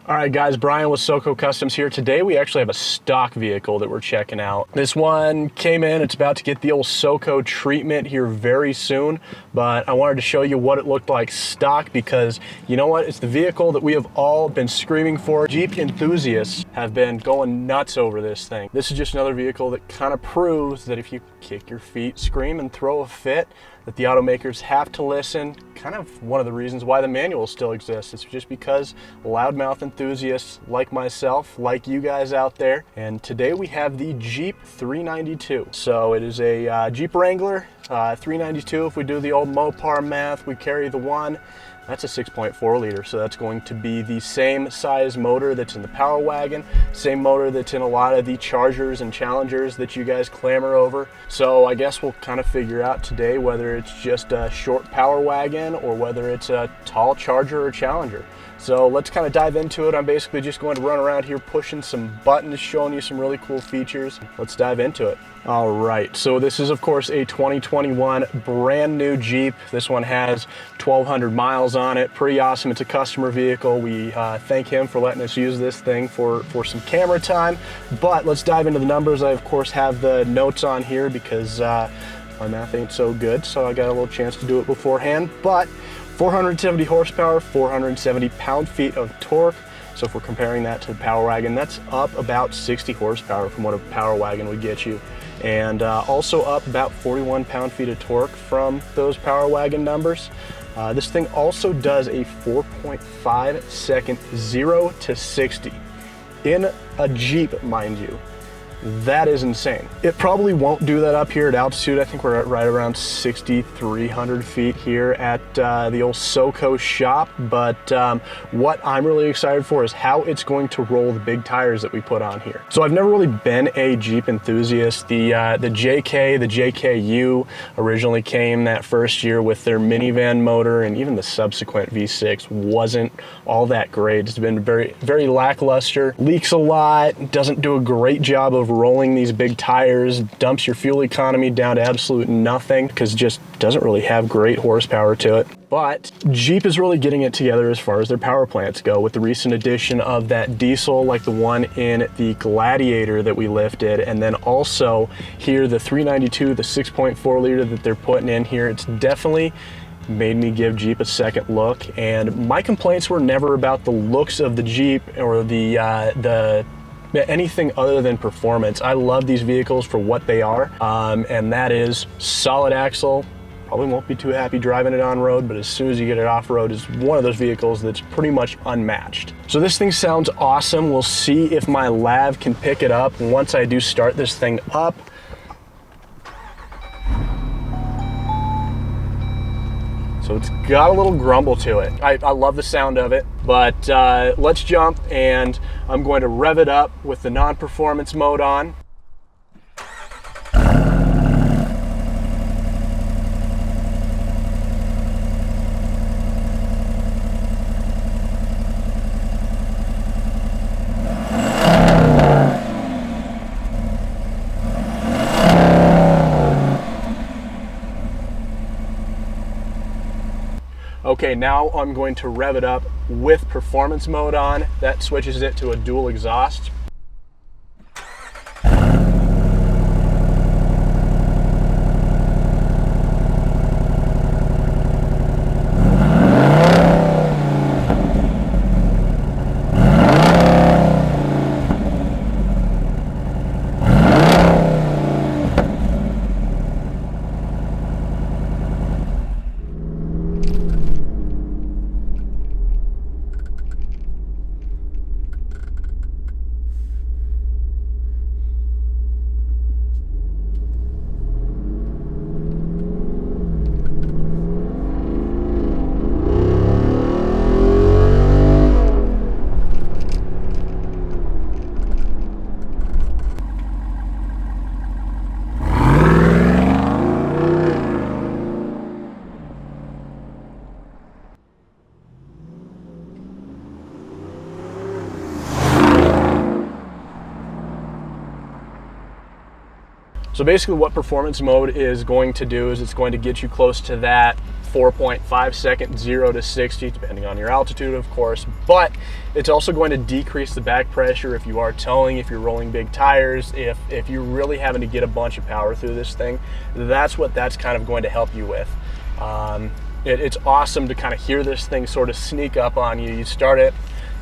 All right, guys, Brian with SoCo Customs here. Today we actually have a stock vehicle that we're checking out. This one came in, it's about to get the old SoCo treatment here very soon, but I wanted to show you what it looked like stock because you know what? It's the vehicle that we have all been screaming for. Jeep enthusiasts have been going nuts over this thing. This is just another vehicle that kind of proves that if you kick your feet, scream, and throw a fit, that the automakers have to listen. Kind of one of the reasons why the manual still exists. It's just because loudmouth enthusiasts like myself, like you guys out there. And today we have the Jeep 392. So it is a Jeep Wrangler 392. If we do the old Mopar math, we carry the one. That's a 6.4 liter, so that's going to be the same size motor that's in the Power Wagon, same motor that's in a lot of the Chargers and Challengers that you guys clamor over. So I guess we'll kind of figure out today whether it's just a short Power Wagon or whether it's a tall Charger or Challenger. So let's kind of dive into it. I'm basically just going to run around here pushing some buttons, showing you some really cool features. Let's dive into it. All right, so this is of course a 2021 brand new Jeep. This one has 1,200 miles on it. Pretty awesome. It's a customer vehicle. We thank him for letting us use this thing for some camera time. But let's dive into the numbers. I of course have the notes on here because my math ain't so good, so I got a little chance to do it beforehand. But 470 horsepower, 470 pound-feet of torque. So if we're comparing that to the Power Wagon, that's up about 60 horsepower from what a Power Wagon would get you. And also up about 41 pound-feet of torque from those Power Wagon numbers. This thing also does a 4.5 second 0 to 60 in a Jeep, mind you. That is insane. It probably won't do that up here at altitude. I think we're at right around 6,300 feet here at the old SoCo shop. But what I'm really excited for is how it's going to roll the big tires that we put on here. So I've never really been a Jeep enthusiast. The JK, the JKU originally came that first year with their minivan motor, and even the subsequent V6 wasn't all that great. It's been very, very lackluster, leaks a lot, doesn't do a great job of rolling these big tires, dumps your fuel economy down to absolute nothing because it just doesn't really have great horsepower to it. But Jeep is really getting it together as far as their power plants go with the recent addition of that diesel like the one in the Gladiator that we lifted, and then also here the 392, the 6.4 liter that they're putting in here. It's definitely made me give Jeep a second look, and my complaints were never about the looks of the Jeep or the anything other than performance. I love these vehicles for what they are, and that is solid axle. Probably won't be too happy driving it on road, but as soon as you get it off road, it's one of those vehicles that's pretty much unmatched. So this thing sounds awesome. We'll see if my lav can pick it up once I do start this thing up. So it's got a little grumble to it. I love the sound of it, but let's jump, and I'm going to rev it up with the non-performance mode on. Okay, now I'm going to rev it up with performance mode on. That switches it to a dual exhaust. So basically what performance mode is going to do is it's going to get you close to that 4.5 second 0 to 60, depending on your altitude, of course. But it's also going to decrease the back pressure if you are towing, if you're rolling big tires, if you're really having to get a bunch of power through this thing. That's what that's kind of going to help you with. It's awesome to kind of hear this thing sort of sneak up on you. You start it,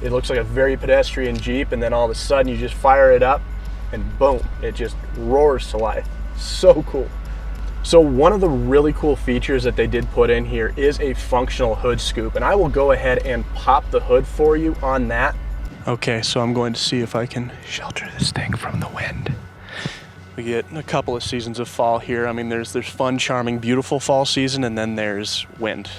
it looks like a very pedestrian Jeep, and then all of a sudden you just fire it up and boom, it just roars to life. So cool. So one of the really cool features that they did put in here is a functional hood scoop, and I will go ahead and pop the hood for you on that. Okay, so I'm going to see if I can shelter this thing from the wind. We get a couple of seasons of fall here. I mean, there's fun, charming, beautiful fall season, and then there's wind.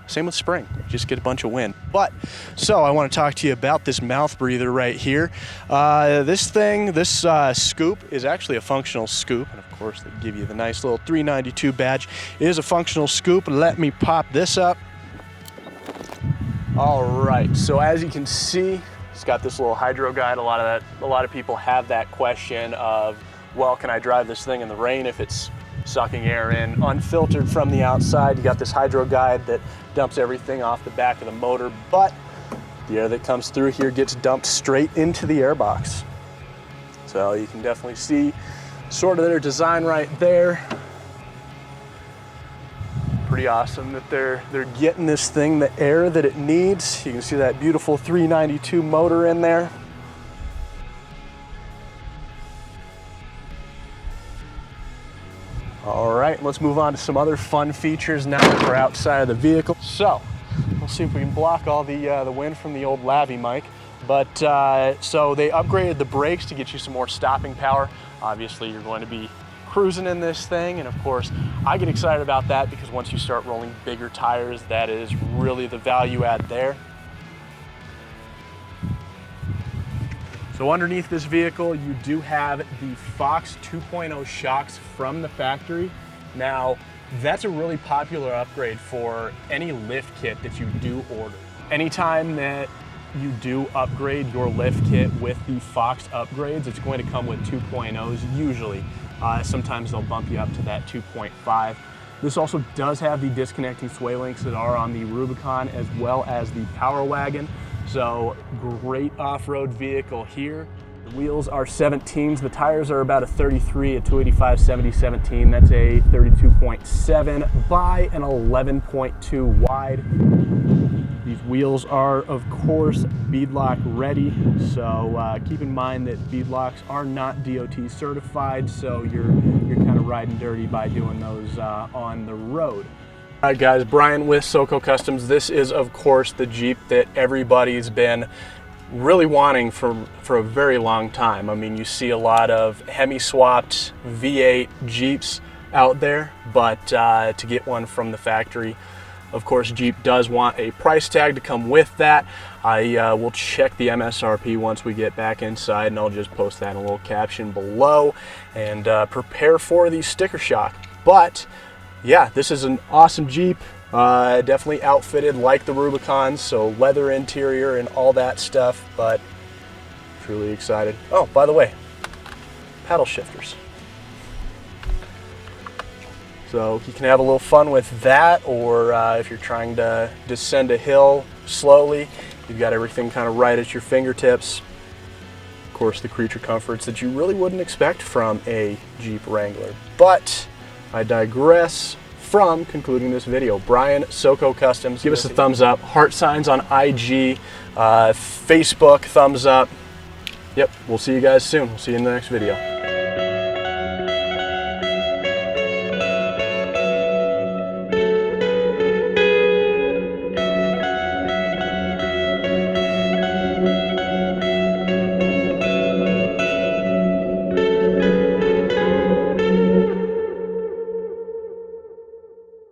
Same with spring, you just get a bunch of wind. But, so I want to talk to you about this mouth breather right here. This scoop is actually a functional scoop, and of course they give you the nice little 392 badge. It is a functional scoop. Let me pop this up. All right, so as you can see, it's got this little hydro guide. A lot of people have that question of, well, can I drive this thing in the rain if it's sucking air in unfiltered from the outside? You got this hydro guide that dumps everything off the back of the motor, but the air that comes through here gets dumped straight into the airbox. So you can definitely see sort of their design right there. Pretty awesome that they're getting this thing the air that it needs. You can see that beautiful 392 motor in there. All right, let's move on to some other fun features now that we're outside of the vehicle. So, we'll see if we can block all the wind from the old Lavy mic. But, so they upgraded the brakes to get you some more stopping power. Obviously, you're going to be cruising in this thing, and of course, I get excited about that because once you start rolling bigger tires, that is really the value add there. So underneath this vehicle, you do have the Fox 2.0 shocks from the factory. Now, that's a really popular upgrade for any lift kit that you do order. Anytime that you do upgrade your lift kit with the Fox upgrades, it's going to come with 2.0s usually. Sometimes they'll bump you up to that 2.5. This also does have the disconnecting sway links that are on the Rubicon as well as the Power Wagon. So great off-road vehicle here. The wheels are 17s. The tires are about a 33, a 285/70/17. That's a 32.7 by an 11.2 wide. These wheels are, of course, beadlock ready. So keep in mind that beadlocks are not DOT certified, so you're kind of riding dirty by doing those on the road. All right, guys, Brian with SoCo Customs. This is, of course, the Jeep that everybody's been really wanting for a very long time. I mean, you see a lot of Hemi-swapped V8 Jeeps out there, but to get one from the factory, of course, Jeep does want a price tag to come with that. I will check the MSRP once we get back inside, and I'll just post that in a little caption below and prepare for the sticker shock. But yeah, this is an awesome Jeep, definitely outfitted like the Rubicon, so leather interior and all that stuff, but truly excited. Oh, by the way, paddle shifters. So you can have a little fun with that, or if you're trying to descend a hill slowly, you've got everything kind of right at your fingertips. Of course, the creature comforts that you really wouldn't expect from a Jeep Wrangler. But I digress from concluding this video. Brian, SoCo Customs, give us a thumbs up. Heart signs on IG, Facebook, thumbs up. Yep, we'll see you guys soon. We'll see you in the next video.